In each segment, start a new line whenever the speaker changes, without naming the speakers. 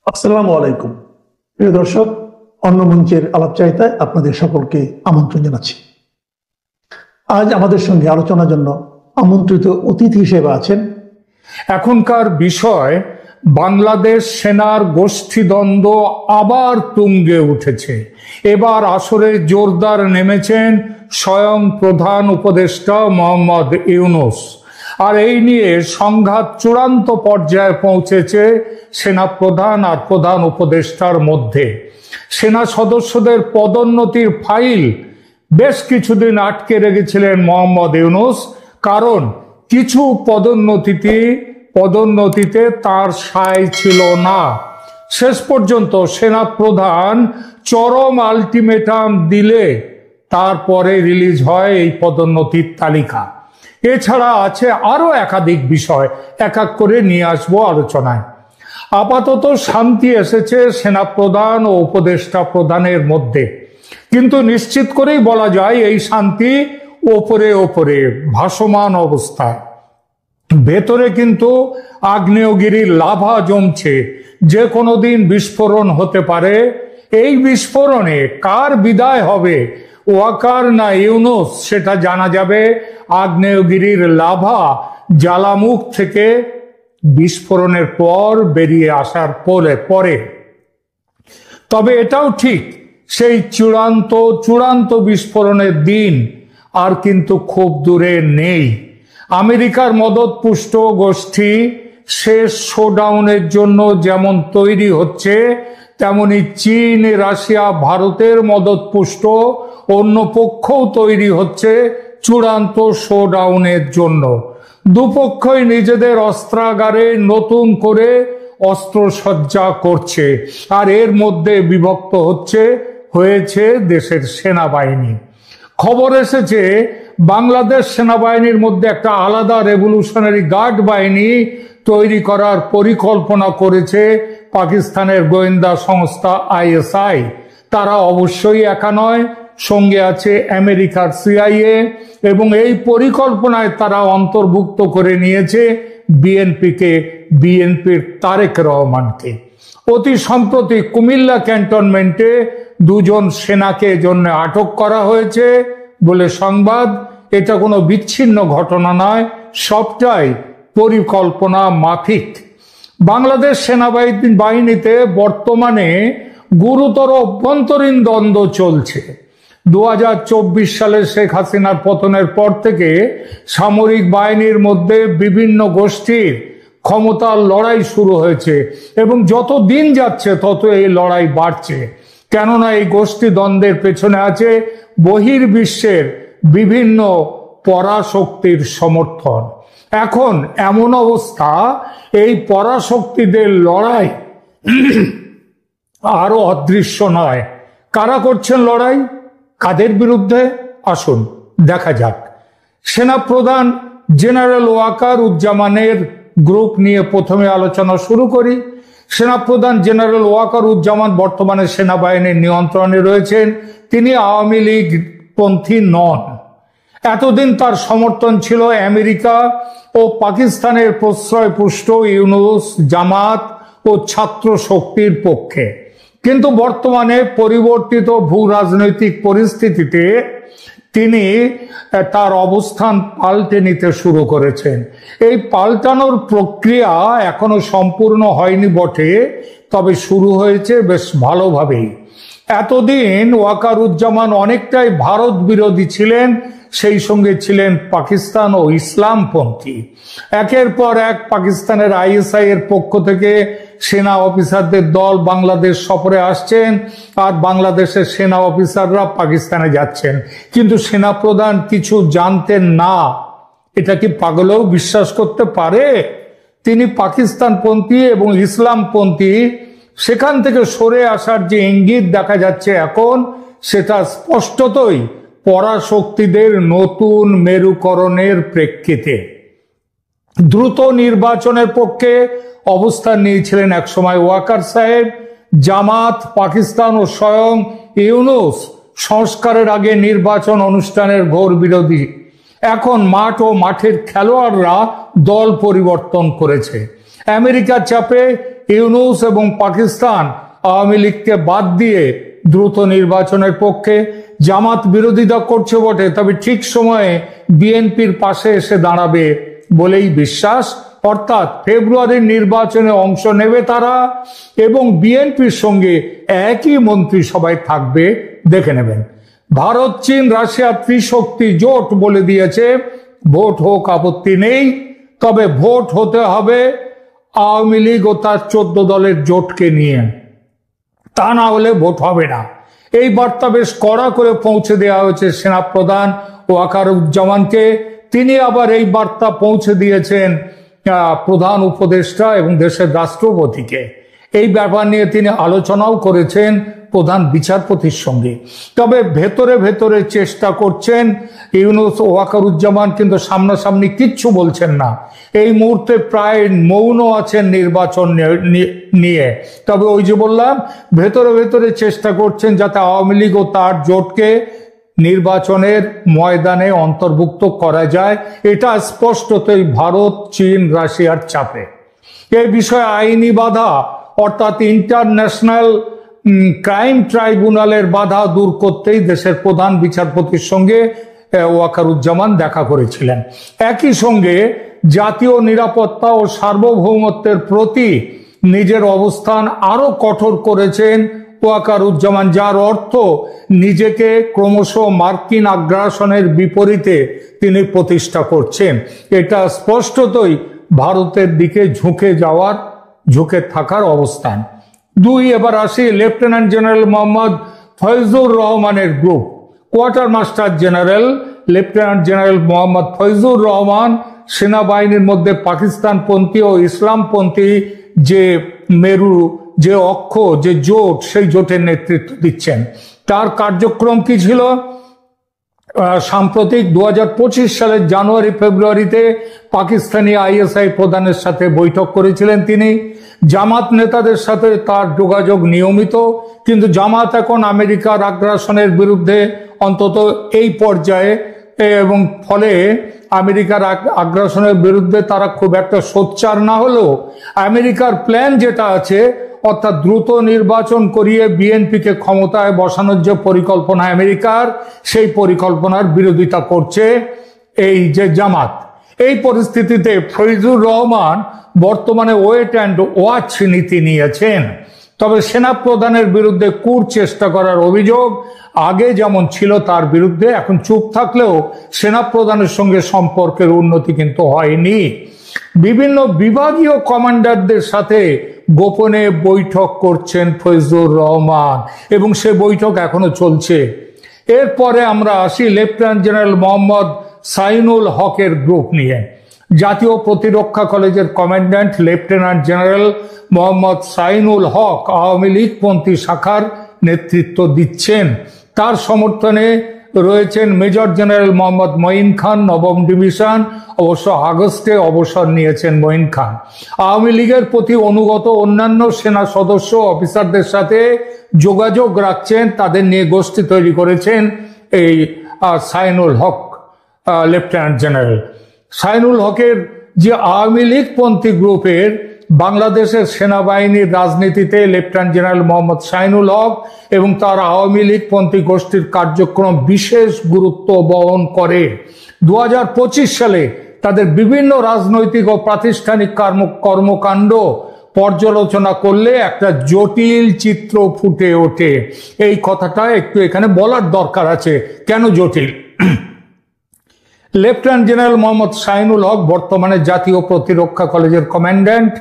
আসসালামু আলাইকুম। প্রিয় দর্শক, অন্য মঞ্চের আলাপচারিতায় আপনাদের সকলকে আমন্ত্রণ জানাচ্ছি। আজ আমাদের সঙ্গে আলোচনার জন্য আমন্ত্রিত অতিথি হিসেবে আছেন
এখনকার বিষয় বাংলাদেশ সেনার গোষ্ঠীদ্বন্দ্ব আবার তুঙ্গে উঠেছে। এবার আসরে জোরদার নেমেছেন স্বয়ং প্রধান উপদেষ্টা মোহাম্মদ ইউনূস। আর এই নিয়ে সংঘাত চূড়ান্ত পর্যায়ে পৌঁছেছে সেনাপ্রধান আর প্রধান উপদেষ্টার মধ্যে। সেনা সদস্যদের পদোন্নতির ফাইল বেশ কিছুদিন আটকে রেখেছিলেন মোহাম্মদ ইউনূস, কারণ কিছু পদোন্নতিতে তার সায় ছিল না। শেষ পর্যন্ত সেনাপ্রধান চরম আলটিমেটাম দিলে তারপরে রিলিজ হয় এই পদোন্নতির তালিকা। এছাড়া আছে আরো একাধিক বিষয়, এক এক করে নিয়ে আসবো আলোচনায়। আপাতত শান্তি এসেছে সেনাপ্রধান ও উপদেষ্টা প্রধানের মধ্যে, কিন্তু নিশ্চিত করেই বলা যায় এই শান্তি ওপরে ওপরে ভাসমান অবস্থায়। ভেতরে কিন্তু আগ্নেয়গিরির লাভা জমছে, যে কোনো দিন বিস্ফোরণ হতে পারে। এই বিস্ফোরণে কার বিদায় হবে, ওয়াকার না ইউনূস, সেটা জানা যাবে আগ্নেয়গিরির লাভা জ্বালামুখ থেকে বিস্ফোরণের পর বেরিয়ে আসার পরে। তবে এটাও ঠিক, সেই চূড়ান্ত বিস্ফোরণের দিন আর কিন্তু খুব দূরে নেই। আমেরিকার মদতপুষ্ট গোষ্ঠী শেষ শোডাউনের জন্য যেমন তৈরি হচ্ছে, তেমনি চীন, রাশিয়া, ভারতের মদতপুষ্ট অন্য পক্ষও তৈরি হচ্ছে চূড়ান্ত শোডাউনের জন্য। দুপক্ষই নিজেদের অস্ত্রাগারে নতুন করে অস্ত্রসজ্জা করছে, আর এর মধ্যে বিভক্ত হয়েছে দেশের সেনাবাহিনী। খবর এসেছে বাংলাদেশ সেনাবাহিনীর মধ্যে একটা আলাদা রেভলিউশনারি গার্ড বাহিনী তৈরি করার পরিকল্পনা করেছে পাকিস্তানের গোয়েন্দা সংস্থা আইএসআই। তারা অবশ্যই একা নয়, সঙ্গে আছে আমেরিকার সিআইএ, এবং এই পরিকল্পনায় তারা অন্তর্ভুক্ত করে নিয়েছে বিএনপির তারেক রহমানকে। অতি সম্প্রতি কুমিল্লা ক্যান্টনমেন্টে দুজন সেনাকে এজন্য আটক করা হয়েছে বলে সংবাদ। এটা কোনো বিচ্ছিন্ন ঘটনা নয়, সবটাই পরিকল্পনা মাফিক। বাংলাদেশ সেনাবাহিনীতে বর্তমানে গুরুতর অভ্যন্তরীণ দ্বন্দ্ব চলছে। 2024 সালে শেখ হাসিনার পতনের পর থেকে সামরিক বাহিনীর মধ্যে বিভিন্ন গোষ্ঠীর ক্ষমতার লড়াই শুরু হয়েছে, এবং যত দিন যাচ্ছে তত এই লড়াই বাড়ছে। কেননা এই গোষ্ঠী দ্বন্দ্বের পেছনে আছে বহির্বিশ্বের বিভিন্ন পরাশক্তির সমর্থন। এখন এমন অবস্থা, এই পরাশক্তিদের লড়াই আরো অদৃশ্য নয়। কারা করছেন লড়াই, কাদের বিরুদ্ধে, আসুন দেখা যাক। সেনাপ্রধান জেনারেল ওয়াকার উজ্জামানের গ্রুপ নিয়ে প্রথমে আলোচনা শুরু করি। সেনাপ্রধান জেনারেল ওয়াকার উজ্জামান বর্তমানে সেনাবাহিনীর নিয়ন্ত্রণে রয়েছেন। তিনি আওয়ামী লীগ পন্থী নন। এতদিন তার সমর্থন ছিল আমেরিকা ও পাকিস্তানের প্রশ্রয়পুষ্ট ইউনূস, জামাত ও ছাত্র শক্তির পক্ষে। কিন্তু বর্তমানে পরিবর্তিত ভূ রাজনৈতিক পরিস্থিতিতে তিনি তার অবস্থান পাল্টে নিতে শুরু করেছেন। এই পাল্টানোর প্রক্রিয়া এখনো সম্পূর্ণ হয়নি বটে, তবে শুরু হয়েছে বেশ ভালোভাবেই। এতদিন ওয়াকারুজ্জামান অনেকটাই ভারত বিরোধী ছিলেন, সেই সঙ্গে ছিলেন পাকিস্তান ও ইসলামপন্থী। একের পর এক পাকিস্তানের আইএসআই এর পক্ষ থেকে সেনা অফিসারদের দল বাংলাদেশ সফরে আসছেন, আর বাংলাদেশের সেনা অফিসাররা পাকিস্তানে যাচ্ছেন। কিন্তু সেনাপ্রধান কিছু জানতেন না। এটা কি পাগলেও বিশ্বাস করতে পারে? তিনি পাকিস্তানপন্থী এবং ইসলামপন্থী, সেখান থেকে সরে আসার যে ইঙ্গিত দেখা যাচ্ছে এখন, সেটা স্পষ্টতই পরাশক্তিদের নতুন মেরুকরণের প্রেক্ষিতে। দ্রুত নির্বাচনের পক্ষে অবস্থান নিয়েছিলেন একসময় ওয়াকার সাহেব। জামাত, পাকিস্তান ও স্বয়ং ইউনূস সংস্কারের আগে নির্বাচন অনুষ্ঠানের ঘোর বিরোধী। এখন মাঠ ও মাঠের খেলোয়াড়রা দল পরিবর্তন করেছে। আমেরিকার চাপে ইউনূস এবং পাকিস্তান আওয়ামী লীগকে বাদ দিয়ে দ্রুত নির্বাচনের পক্ষে। জামাত বিরোধিতা করছে বটে, তবে ঠিক সময়ে বিএনপির পাশে এসে দাঁড়াবে বলেই বিশ্বাস। অর্থাৎ ফেব্রুয়ারির নির্বাচনে অংশ নেবে তারা এবং বিএনপির সঙ্গে একই মন্ত্রিসভায় থাকবে। দেখে নেবেন, ভারত, চীন, রাশিয়া ত্রিশক্তি জোট বলে দিয়েছে ভোট হোক, আপত্তি নেই, তবে ভোট হতে হবে আওয়ামী লীগ ও তার 14 দলের জোটকে নিয়ে, তা না হলে ভোট হবে না। এই বার্তা বেশ কড়া করে পৌঁছে দেওয়া হয়েছে সেনাপ্রধান ওয়াকারুজ্জামানকে। তিনি আবার এই বার্তা পৌঁছে দিয়েছেন প্রধান উপদেষ্টা এবং দেশের রাষ্ট্রপতিকে। এই ব্যাপার নিয়ে তিনি আলোচনাও করেছেন প্রধান বিচারপতির সঙ্গে। তবে ভেতরে ভেতরে চেষ্টা করছেন ইউনূস ও ওয়াকারুজ্জামান, কিন্তু সামনাসামনি কিচ্ছু বলছেন না। এই মুহূর্তে প্রায় মৌন আছেন নির্বাচন নিয়ে। তবে ওই যে বললাম, ভেতরে ভেতরে চেষ্টা করছেন যাতে আওয়ামী লীগ ও তার জোটকে নির্বাচনের ময়দানে অন্তর্ভুক্ত করা যায়। এটা স্পষ্টতই ভারত, চীন, রাশিয়ার চাপে। এই বিষয়ে আইনি বাধা অর্থাৎ ইন্টারন্যাশনাল ক্রাইম ট্রাইব্যুনালের বাধা দূর করতেই দেশের প্রধান বিচারপতির সঙ্গে ওয়াকারুজ্জামান দেখা করেছিলেন। একই সঙ্গে জাতীয় নিরাপত্তা ও সার্বভৌমত্বের প্রতি নিজের অবস্থান আরো কঠোর করেছেন ওয়াকারুজ্জামান, যার অর্থ নিজেকে ক্রমশ মার্কিন আগ্রাসনের বিপরীতে তিনি প্রতিষ্ঠা করছেন। এটা স্পষ্টতই ভারতের দিকে ঝুঁকে থাকার অবস্থান। দুই, এবার আসি লেফটেন্যান্ট জেনারেল মোহাম্মদ ফয়জুর রহমানের group. Quarter master general lieutenant general Mohammad Faizur Rahman সেনাবাহিনীর মধ্যে পাকিস্তানপন্থী ও ইসলামপন্থী যে মেরু, যে অক্ষ, যে জোট, সেই জোটের নেতৃত্ব দিচ্ছেন। তার কার্যক্রম কি ছিল? সাম্প্রতিক 2025 সালের জানুয়ারি ফেব্রুয়ারিতে পাকিস্তানি আইএসআই প্রধানের সাথে বৈঠক করেছিলেন তিনি। জামাত নেতাদের সাথে তার যোগাযোগ নিয়মিত, কিন্তু জামাত এখন আমেরিকার আগ্রাসনের বিরুদ্ধে অন্তত এই পর্যায়ে, এবং ফলে আমেরিকার আগ্রাসনের বিরুদ্ধে তারা খুব একটা সোচ্চার না হলেও আমেরিকার প্ল্যান যেটা আছে, অর্থাৎ দ্রুত নির্বাচন করিয়ে বিএনপিকে ক্ষমতায় বসানোর যে পরিকল্পনা আমেরিকার, সেই পরিকল্পনার বিরোধিতা করছে এই যে জামাত। এই পরিস্থিতিতে ফয়জুর রহমান বর্তমানে ওয়েট অ্যান্ড ওয়াচ নীতি নিয়েছেন। তবে সেনাপ্রধানের বিরুদ্ধে চেষ্টা করার অভিযোগ আগে যেমন ছিল তার বিরুদ্ধে, এখন চুপ থাকলেও সেনাপ্রধানের সঙ্গে সম্পর্কের উন্নতি কিন্তু হয়নি। বিভিন্ন বিভাগীয় কমান্ডারদের সাথে গোপনে বৈঠক করছেন ফয়জুর রহমান এবং সে বৈঠক এখনো চলছে। এরপরে আমরা আসি লেফটেন্যান্ট জেনারেল মোহাম্মদ সাইনুল হকের গ্রুপ নিয়ে। জাতীয় প্রতিরক্ষা কলেজের commandant lieutenant general Mohammad Zainul হক আওয়ামী লীগপন্থী শাখার নেতৃত্ব দিচ্ছেন। তার সমর্থনে রয়েছেন মেজর জেনারেল মোহাম্মদ মঈন খান, নবম ডিভিশন। অবশ্য আগস্টে অবসর নিয়েছেন মঈন খান। আওয়ামী লীগের প্রতি অনুগত অন্যান্য সেনা সদস্য অফিসারদের সাথে যোগাযোগ রাখছেন, তাদের নিয়ে গোষ্ঠী তৈরি করেছেন এই সাইনুল হক লেফটেন্যান্ট জেনারেল। সাইনুল হকের যে আওয়ামী লীগপন্থী গ্রুপের বাংলাদেশের সেনাবাহিনীর রাজনীতিতে লেফটেন্যান্ট জেনারেল মোহাম্মদ সাইনুল হক এবং তার আওয়ামী লীগপন্থী গোষ্ঠীর কার্যক্রম বিশেষ গুরুত্ব বহন করে। 2025 সালে তাদের বিভিন্ন রাজনৈতিক ও প্রাতিষ্ঠানিক কর্মকাণ্ড পর্যালোচনা করলে একটা জটিল চিত্র ফুটে ওঠে। এই কথাটা একটু এখানে বলার দরকার আছে, কেন জটিল। লেফটেন্যান্ট জেনারেল মোহাম্মদ সাইনুল হক বর্তমানে জাতীয় প্রতিরক্ষা কলেজের কমান্ড্যান্ট।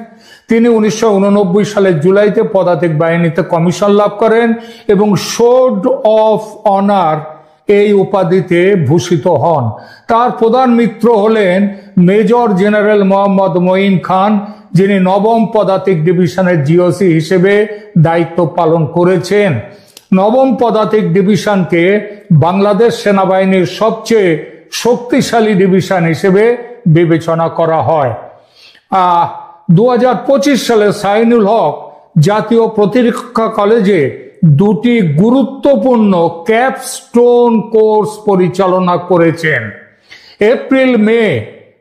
তিনি 1989 সালের জুলাইতে পদাতিক বাহিনীতে কমিশন লাভ করেন এবং সোর্ড অফ অনার এই উপাধিতে ভূষিত হন। তার প্রধান মিত্র হলেন মেজর জেনারেল মোহাম্মদ মঈন খান, যিনি নবম পদাতিক ডিভিশনের জিওসি হিসেবে দায়িত্ব পালন করেছেন। নবম পদাতিক ডিভিশনকে বাংলাদেশ সেনাবাহিনীর সবচেয়ে শক্তিশালী ডিভিশন হিসেবে বিবেচনা করা হয়। 2025 সালে সাইনুল হক জাতীয় প্রতিরক্ষা কলেজে দুটি গুরুত্বপূর্ণ ক্যাপস্টোন কোর্স পরিচালনা করেছেন। এপ্রিল মে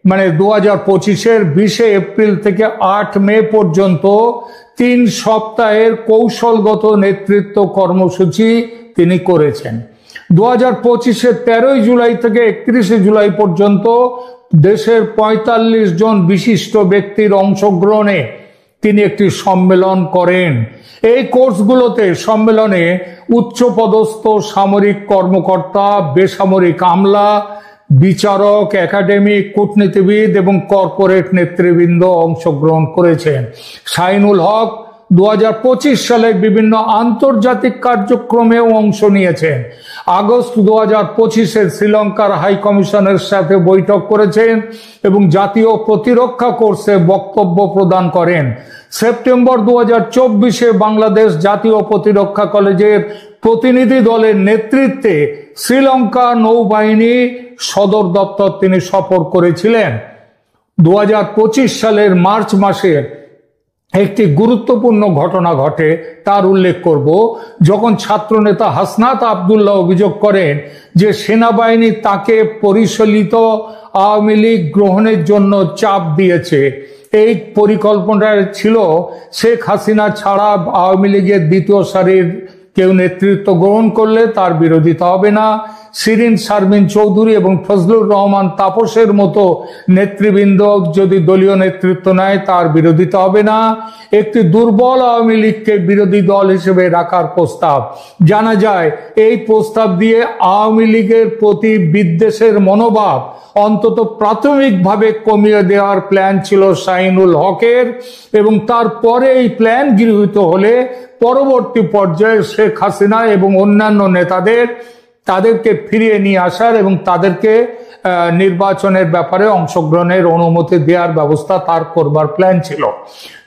মানে 2025-এর 20 এপ্রিল থেকে 8 মে পর্যন্ত 3 সপ্তাহের কৌশলগত নেতৃত্ব কর্মসূচি তিনি করেছেন। 2025-এর 13 জুলাই থেকে 31 জুলাই পর্যন্ত দেশের 45 জন বিশিষ্ট ব্যক্তির অংশগ্রহণে তিনি একটি সম্মেলন করেন। এই কোর্সগুলোতে সম্মেলনে উচ্চপদস্থ সামরিক কর্মকর্তা, বেসামরিক আমলা, বিচারক, একাডেমিক, কূটনীতিবিদ এবং কর্পোরেট নেতৃবৃন্দ অংশগ্রহণ করেছেন। শাহিনুল হক 2025 সালে বিভিন্ন আন্তর্জাতিক কার্যক্রমেও অংশ নিয়েছেন। আগস্ট 2025-এ শ্রীলঙ্কার হাই কমিশনের সাথে বৈঠক করেছেন এবং জাতীয় প্রতিরক্ষা কোর্সে বক্তব্য প্রদান করেন। সেপ্টেম্বর 2024-এ বাংলাদেশ জাতীয় প্রতিরক্ষা কলেজের প্রতিনিধি দলের নেতৃত্বে শ্রীলঙ্কা নৌবাহিনী সদর দপ্তর তিনি সফর করেছিলেন। 2025 সালের মার্চ মাসে একটি গুরুত্বপূর্ণ ঘটনা ঘটে, তার উল্লেখ করব। যখন ছাত্রনেতা হাসনাত আব্দুল্লাহ অভিযোগ করেন যে সেনাবাহিনী তাকে পরিচালিত আওয়ামী লীগ গ্রহণের জন্য চাপ দিয়েছে। এই পরিকল্পনা ছিল শেখ হাসিনা ছাড়া আওয়ামী লীগের দ্বিতীয় সারির কেউ নেতৃত্ব গ্রহণ করলে তার বিরোধিতা হবে না। শিরিন শারমিন চৌধুরী এবং ফজলুর রহমান তাপসের মতো নেতৃবৃন্দ যদি দলীয় নেতৃত্ব নেয় তার বিরোধিতা হবে না। একটি দুর্বল আওয়ামী লীগকে বিরোধী দল হিসেবে রাখার প্রস্তাব। জানা যায় এই প্রস্তাব দিয়ে আওয়ামী লীগের প্রতি বিদ্বেষের মনোভাব অন্তত প্রাথমিকভাবে কমিয়ে দেওয়ার প্ল্যান ছিল শাহিনুল হকের, এবং তারপরে এই প্ল্যান গৃহীত হলে পরবর্তী পর্যায়ে শেখ হাসিনা এবং অন্যান্য তাদেরকে ফিরিয়ে নিয়ে আসার এবং তাদেরকে নির্বাচনের ব্যাপারে অংশগ্রহণের অনুমতি দেওয়ার ব্যবস্থা তার করবার প্ল্যান ছিল।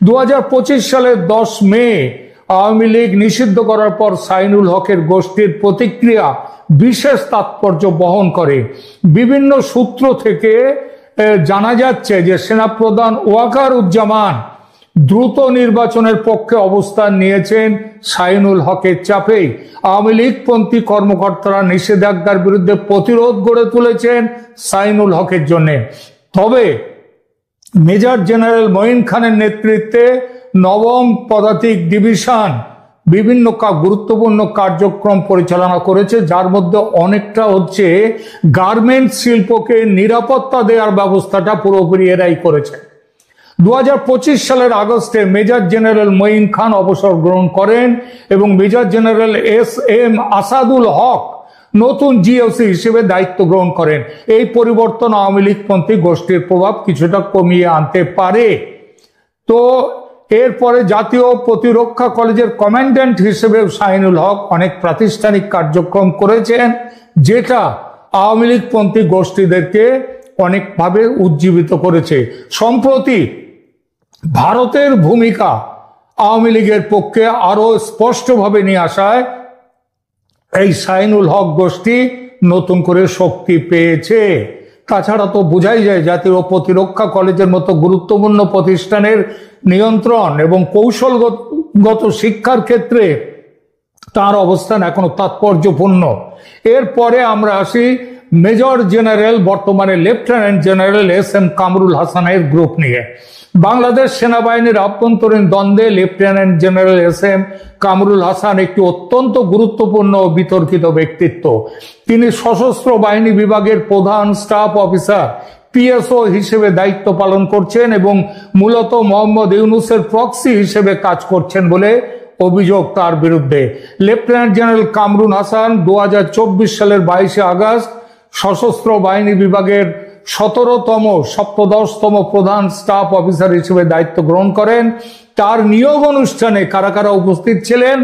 2025 সালের 10 মে আওয়ামী লীগ নিষিদ্ধ করার পর শাহিনুল হকের গোষ্ঠীর প্রতিক্রিয়া বিশেষ তাৎপর্য বহন করে। বিভিন্ন সূত্র থেকে জানা যাচ্ছে যে সেনাপ্রধান ওয়াকারুজ্জামান দ্রুত নির্বাচনের পক্ষে অবস্থান নিয়েছেন শাহিনুল হকের চাপেই। আওয়ামী লীগপন্থী কর্মকর্তারা নিষেধাজ্ঞার বিরুদ্ধে প্রতিরোধ গড়ে তুলেছেন শাহিনুল হকের জন্য। তবে মেজর জেনারেল মঈন খানের নেতৃত্বে 9ম পদাতিক ডিভিশন বিভিন্ন গুরুত্বপূর্ণ কার্যক্রম পরিচালনা করেছে, যার মধ্যে অনেকটা হচ্ছে গার্মেন্ট শিল্পকে নিরাপত্তা দেওয়ার ব্যবস্থাটা পুরোপুরি এরাই করেছে। 2025 সালের আগস্টে মেজর জেনারেল মঈন খান অবসর গ্রহণ করেন এবং মেজর জেনারেল SM আসাদুল হক নতুন জিওসি হিসেবে দায়িত্ব গ্রহণ করেন। এই পরিবর্তন আওয়ামী লীগপন্থী গোষ্ঠীর প্রভাব কিছুটা কমিয়ে আনতে পারে। তো এরপরে জাতীয় প্রতিরক্ষা কলেজের কমান্ড্যান্ট হিসেবে শাহিনুল হক অনেক প্রাতিষ্ঠানিক কার্যক্রম করেছেন, যেটা আওয়ামী লীগপন্থী গোষ্ঠীদেরকে অনেকভাবে উজ্জীবিত করেছে। সম্প্রতি ভারতের ভূমিকা আওয়ামী লীগের পক্ষে আরো স্পষ্টভাবে নিয়ে আসায় এই শাহিনুল হক গোষ্ঠী নতুন করে শক্তি পেয়েছে। তাছাড়া তো বোঝাই যায় জাতীয় প্রতিরক্ষা কলেজের মতো গুরুত্বপূর্ণ প্রতিষ্ঠানের নিয়ন্ত্রণ এবং কৌশলগত শিক্ষার ক্ষেত্রে তার অবস্থান এখনো তাৎপর্যপূর্ণ। এরপরে আমরা আসি মেজর জেনারেল, বর্তমানে লেফটেন্যান্ট জেনারেল SM কামরুল হাসানের গ্রুপ নিয়ে। বাংলাদেশ সেনাবাহিনীর আভ্যন্তরীণ দ্বন্দ্বে lieutenant general SM Kamrul Hasan একটি অত্যন্ত গুরুত্বপূর্ণ ও বিতর্কিত ব্যক্তিত্ব। তিনি সশস্ত্র বাহিনী বিভাগের প্রধান স্টাফ অফিসার PSO হিসেবে দায়িত্ব পালন করছেন এবং মূলত মোহাম্মদ ইউনূসের প্রক্সি হিসেবে কাজ করছেন বলে অভিযোগ তার বিরুদ্ধে। লেফটেন্যান্ট জেনারেল কামরুল হাসান 2024 সালের 22 আগস্ট সশস্ত্র বাহিনী বিভাগের 17তম প্রধান স্টাফ অফিসার হিসেবে দায়িত্ব গ্রহণ করেন। তার নিয়োগ অনুষ্ঠানে কারা কারা উপস্থিত ছিলেন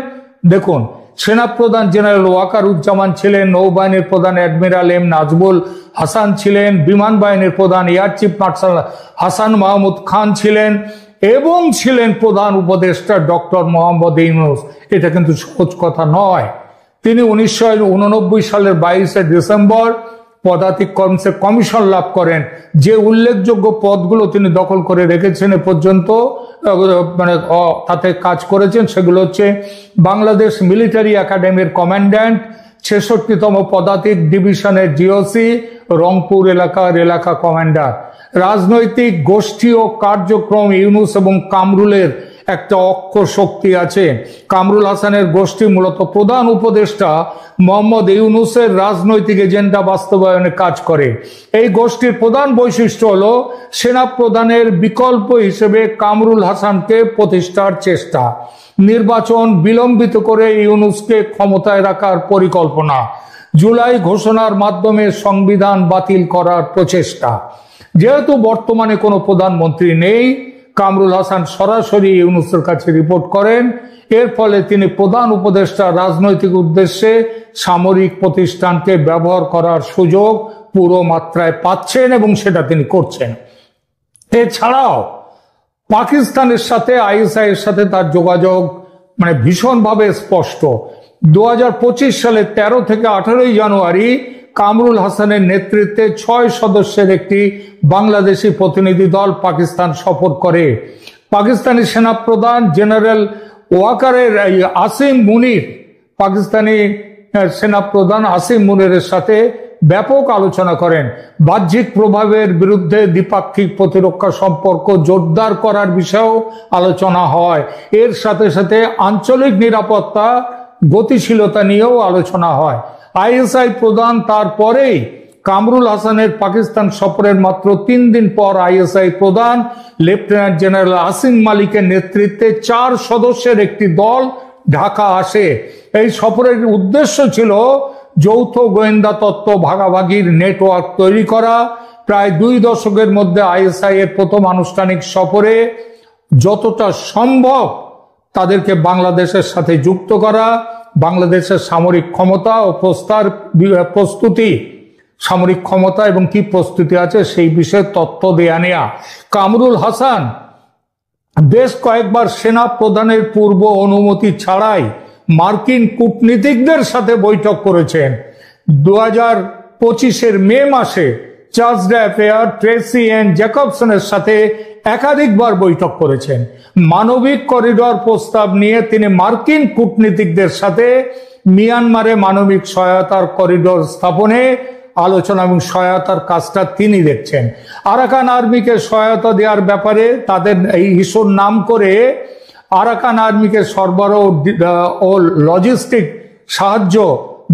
দেখুন। সেনাপ্রধান জেনারেল ওয়াকারুজ্জামান ছিলেন, নৌবাহিনীর প্রধান অ্যাডমিরাল M নাজবুল হাসান ছিলেন, বিমান বাহিনীর প্রধান air chief marshal Hasan Mahmud Khan ছিলেন এবং ছিলেন প্রধান উপদেষ্টা ডক্টর মোহাম্মদ ইউনূস। এটা কিন্তু সহজ কথা নয়। তিনি 1989 সালের 22 ডিসেম্বর পদাতিক কর্মসে কমিশন লাভ করেন। যে উল্লেখযোগ্য পদগুলো তিনি দখল করে রেখেছেন এ পর্যন্ত, মানে তাতে কাজ করেছেন, সেগুলো হচ্ছে বাংলাদেশ মিলিটারি একাডেমির কমান্ড্যান্ট, 66তম পদাতিক ডিভিশনের GOC, রংপুর এলাকার এলাকা কমান্ডার। রাজনৈতিক গোষ্ঠী ও কার্যক্রম ইউনূস এবং কামরুলের একটা অক্ষ শক্তি আছে। কামরুল হাসানের গোষ্ঠী মূলত প্রধান উপদেষ্টা মোহাম্মদ ইউনূসের রাজনৈতিক এজেন্ডা বাস্তবায়নে কাজ করে। এই গোষ্ঠীর প্রধান বৈশিষ্ট্য হলো সেনা প্রধানের বিকল্প হিসেবে কামরুল হাসানকে প্রতিষ্ঠার চেষ্টা, নির্বাচন বিলম্বিত করে ইউনূসকে ক্ষমতায় রাখার পরিকল্পনা, জুলাই ঘোষণার মাধ্যমে সংবিধান বাতিল করার প্রচেষ্টা। যেহেতু বর্তমানে কোনো প্রধানমন্ত্রী নেই, কামরুল হাসান সরাসরি ইউনূসের কাছে রিপোর্ট করেন। এর ফলে তিনি প্রধান উপদেষ্টা রাজনৈতিক উদ্দেশ্যে সামরিক প্রতিষ্ঠানকে ব্যবহার করার সুযোগ পুরো মাত্রায় পাচ্ছেন এবং সেটা তিনি করছেন। এছাড়াও পাকিস্তানের সাথে আইএসআই এর সাথে তার যোগাযোগ ভীষণভাবে স্পষ্ট। 2025 সালে 13 থেকে 18 জানুয়ারি কামরুল হাসানের নেতৃত্বে 6 সদস্যের একটি বাংলাদেশি প্রতিনিধি দল পাকিস্তান সফর করে। পাকিস্তানি সেনাপ্রধান জেনারেল ওয়াকারের আসিম মুনির, পাকিস্তানি সেনাপ্রধান আসিম মুনিরের সাথে ব্যাপক আলোচনা করেন। বাহ্যিক প্রভাবের বিরুদ্ধে দ্বিপাক্ষিক প্রতিরক্ষা সম্পর্ক জোরদার করার বিষয়েও আলোচনা হয়। এর সাথে সাথে আঞ্চলিক নিরাপত্তা গতিশীলতা নিয়েও আলোচনা হয়। আইএসআই প্রধান তারপরেই কামরুল হাসানের পাকিস্তান সফরের মাত্র 3 দিন পর আইএসআই প্রধান লেফটেন্যান্ট জেনারেল আসিম মালিকের নেতৃত্বে 4 সদস্যের একটি দল ঢাকা আসে। এই সফরের উদ্দেশ্য ছিল যৌথ গোয়েন্দা তত্ত্ব ভাগাভাগির নেটওয়ার্ক তৈরি করা। প্রায় 2 দশকের মধ্যে আইএসআই এর প্রথম আনুষ্ঠানিক সফরে যতটা সম্ভব তাদেরকে বাংলাদেশের সাথে যুক্ত করা, বাংলাদেশের সামরিক ক্ষমতা ও প্রস্তুতি, সামরিক ক্ষমতা এবং কি প্রস্তুতি আছে সেই বিষয়ে তথ্য দেয়া নেয়া। কামরুল হাসান বেশ কয়েকবার সেনা প্রধানের পূর্ব অনুমতি ছাড়াই মার্কিন কূটনীতিকদের সাথে বৈঠক করেছেন। 2025 মে মাসে চার্লস ড্যাফেয়ার, ট্রেসি এন জ্যাকবসনের সাথে একাধিকবার বৈঠক করেছেন। মানবিক করিডর প্রস্তাব নিয়ে তিনি মার্কিন কূটনীতিকদের সাথে মিয়ানমারে মানবিক সহায়তার করিডর স্থাপনে আলোচনা এবং সহায়তার কাজটা তিনি দেখছেন। আরাকান আর্মিকে সহায়তা দেওয়ার ব্যাপারে তাদের এই ইস্যুর নাম করে আরাকান আর্মিকে সরবরাহ ও লজিস্টিক সাহায্য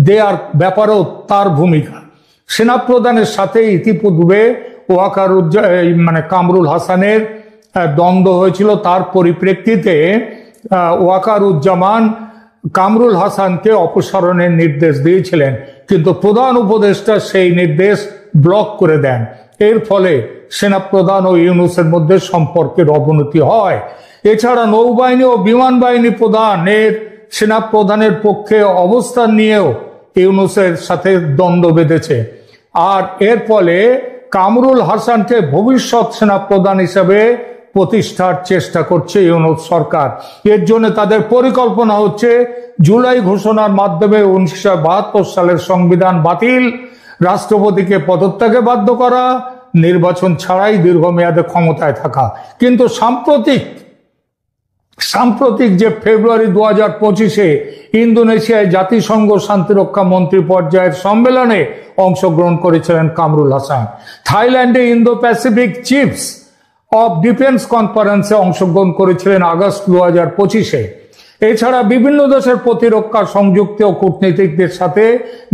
দেওয়ার ব্যাপারেও তার ভূমিকা। সেনাপ্রধানের সাথে ইতিপূর্বে কামরুল হাসানের দ্বন্দ্ব হয়েছিল। তার পরিপ্রেক্ষিতে ওয়াকারুজ্জামান কামরুল হাসানকে অপসারণের নির্দেশ দিয়েছিলেন, কিন্তু প্রধান উপদেষ্টা সেই নির্দেশ ব্লক করে দেন। এর ফলে সেনাপ্রধান ও ইউনূসের মধ্যে সম্পর্কের অবনতি হয়। এছাড়া নৌবাহিনী ও বিমান বাহিনী প্রধানের সেনাপ্রধানের পক্ষে অবস্থান নিয়েও ইউনূসের সাথে দ্বন্দ্ব বেঁধেছে। আর এর ফলে কামরুল হাসানকে ভবিষ্যৎ সেনাপ্রধান হিসেবে প্রতিষ্ঠার চেষ্টা করছে ইউনূস সরকার। এর জন্য তাদের পরিকল্পনা হচ্ছে জুলাই ঘোষণার মাধ্যমে 1972 সালের সংবিধান বাতিল, রাষ্ট্রপতিকে পদত্যাগে বাধ্য করা, নির্বাচন ছাড়াই দীর্ঘমেয়াদে ক্ষমতায় থাকা। কিন্তু সাম্প্রতিক যে ফেব্রুয়ারি 2025 ইন্দোনেশিয়ায় জাতিসংঘ শান্তিরক্ষা মন্ত্রী পর্যায়ের সম্মেলনে অংশগ্রহণ করেছিলেন কামরুল হাসান। থাইল্যান্ডে Indo Pacific chiefs of defence কনফারেন্সে অংশগ্রহণ করেছিলেন আগস্ট 2025। এছাড়া বিভিন্ন দেশের প্রতিরক্ষা সংযুক্ত ও কূটনীতিকদের সাথে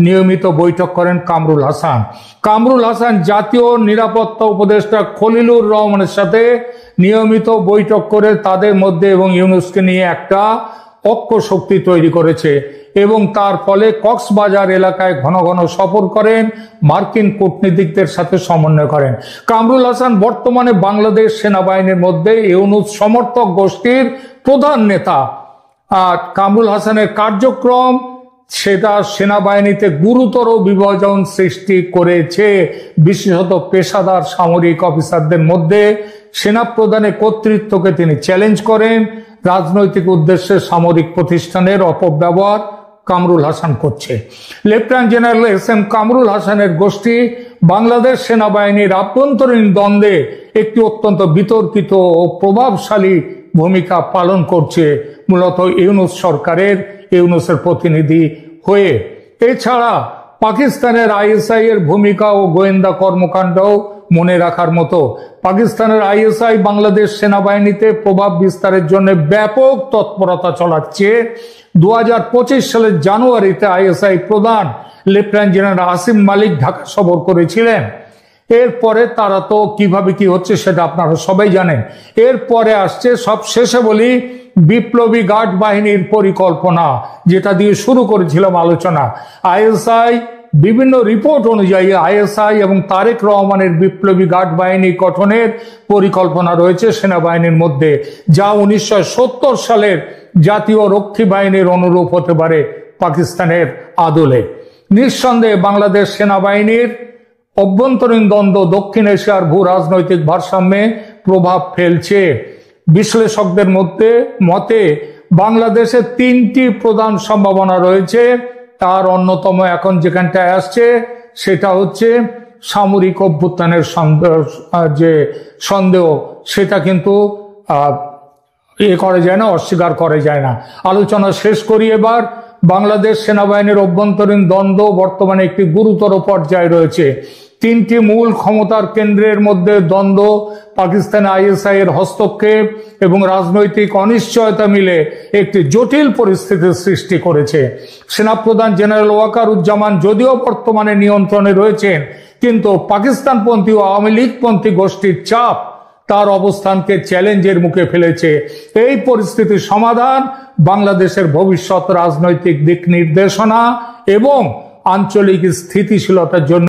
নিয়মিত বৈঠক করেন কামরুল হাসান। কামরুল হাসান জাতীয় নিরাপত্তা উপদেষ্টা খলিলুর রহমানের সাথে নিয়মিত বৈঠক করে তাদের মধ্যে এবং ইউনূসকে নিয়ে একটা ঐক্য শক্তি তৈরি করেছে এবং তার ফলে কক্সবাজার এলাকায় ঘন ঘন সফর করেন, মার্কিন কূটনীতিকদের সাথে সমন্বয় করেন। কামরুল হাসান বর্তমানে বাংলাদেশ সেনাবাহিনীর মধ্যে ইউনূস সমর্থক গোষ্ঠীর প্রধান নেতা। আর কামরুল হাসানের কার্যক্রম সেটা সেনাবাহিনীতে গুরুতর বিভাজন সৃষ্টি করেছে, বিশেষত পেশাদার সামরিক অফিসারদের মধ্যে। সেনাপ্রধানের কর্তৃত্বকে তিনি চ্যালেঞ্জ করেন। রাজনৈতিক উদ্দেশ্যে সামরিক প্রতিষ্ঠানের অপব্যবহার কামরুল হাসান করছে। Lieutenant general SM. কামরুল হাসানের গোষ্ঠী বাংলাদেশ সেনাবাহিনীর আভ্যন্তরীণ দ্বন্দ্বে একটি অত্যন্ত বিতর্কিত ও প্রভাবশালী ভূমিকা পালন করছে, মূলত ইউনূস সরকারের ইউনূসের প্রতিনিধি হয়ে। এছাড়া পাকিস্তানের আইএসআই এর ভূমিকা ও গোয়েন্দা কর্মকাণ্ডও মনে রাখার মতো। পাকিস্তানের আইএসআই বাংলাদেশ সেনাবাহিনীতে প্রভাব বিস্তারের জন্য ব্যাপক তৎপরতা চালাচ্ছে। 2025 সালের জানুয়ারিতে আইএসআই প্রধান লেফটেন্যান্ট জেনারেল আসিম মালিক ঢাকা সফর করেছিলেন। এরপরে তারা তো কিভাবে কি হচ্ছে সেটা আপনারা সবাই জানেন। এরপরে আসছে, সব শেষে বলি, বিপ্লবী গার্ড বাহিনীর পরিকল্পনা, যেটা দিয়ে শুরু করেছিলাম আলোচনা। আইএসআই বিভিন্ন রিপোর্ট অনুযায়ী আইএসআই এবং তারেক রহমানের বিপ্লবী গার্ড বাহিনী গঠনের পরিকল্পনা রয়েছে সেনাবাহিনীর মধ্যে, যা 1970 সালের জাতীয় রক্ষী বাহিনীর অনুরূপ হতে পারে পাকিস্তানের আদলে। নিঃসন্দেহে বাংলাদেশ সেনাবাহিনীর অভ্যন্তরীণ দ্বন্দ্ব দক্ষিণ এশিয়ার ভূ রাজনৈতিক ভারসাম্যে প্রভাব ফেলছে। বিশ্লেষকদের মতে বাংলাদেশে 3টি প্রধান সম্ভাবনা রয়েছে। তার অন্যতম এখন যেখানটায় আসছে সেটা হচ্ছে সামরিক অভ্যুত্থানের যে সন্দেহ, সেটা কিন্তু করা যায় না, অস্বীকার করা যায় না। আলোচনা শেষ করি এবার। বাংলাদেশ সেনাবাহিনীর অভ্যন্তরীণ দ্বন্দ্ব বর্তমানে একটি গুরুতর পর্যায়ে রয়েছে। 3টি মূল ক্ষমতার কেন্দ্রের মধ্যে দ্বন্দ্ব, পাকিস্তান আইএসআই এর হস্তক্ষেপ এবং রাজনৈতিক অনিশ্চয়তা মিলে একটি জটিল পরিস্থিতির সৃষ্টি করেছে। সেনাপ্রধান জেনারেল ওয়াকারুজ্জামান যদিও বর্তমানে নিয়ন্ত্রণে রয়েছেন, কিন্তু পাকিস্তানপন্থী ও আওয়ামী লীগপন্থী গোষ্ঠীর চাপ তার অবস্থানকে চ্যালেঞ্জের মুখে ফেলেছে। এই পরিস্থিতির সমাধান বাংলাদেশের ভবিষ্যৎ রাজনৈতিক দিক নির্দেশনা এবং আঞ্চলিক স্থিতিশীলতার জন্য